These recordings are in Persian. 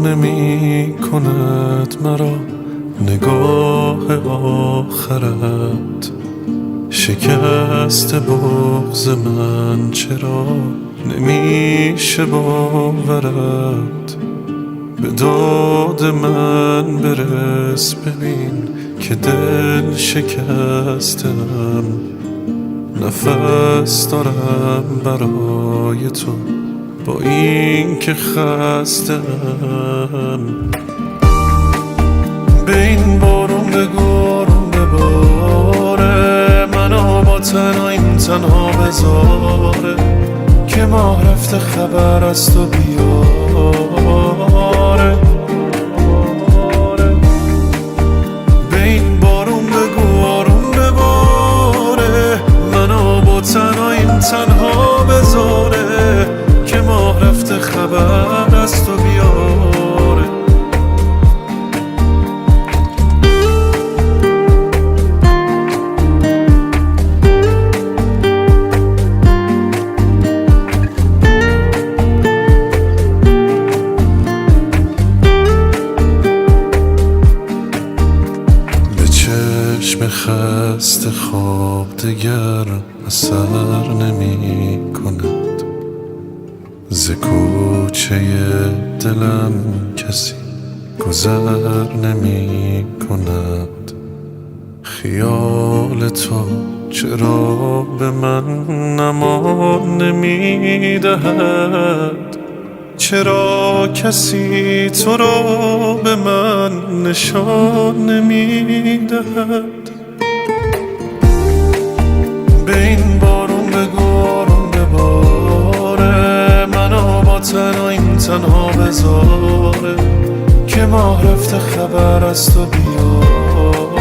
نمی کند مرا نگاه آخرت. شکست بغض من چرا نمیشه باورت. به داد من برس ببین که دل شکستم. نفس دارم برای تو با این که خستم. به این بارون بگارون بباره منو با تنهاییم تنها بذاره که ماه رفته خبر از تو بیاره. به این بارون بگو آروم بباره منو با تنهاییم تنها بذاره که ماه رفته خبر از تو بیاره. چشم خسته خواب دگر اثر نمی کند. ز کوچه دلم کسی گذر نمی کند. خیال تو چرا به من امان نمی دهد. چرا کسی تو را به من نشان نمی دهد. به این بارون بگو آروم بباره منو با تنهاییم تنها بذاره که ماه رفته خبر از تو بیاره.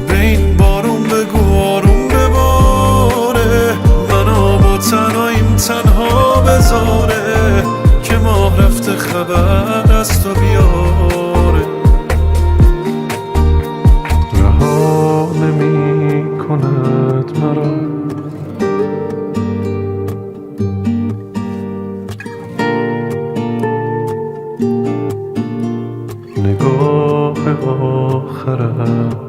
به این بارون بگو آروم بباره منو با تنهاییم تنها بذاره که ماه رفته خبر از تو بیاره. رها نمی کند مرا نگاه آخرت.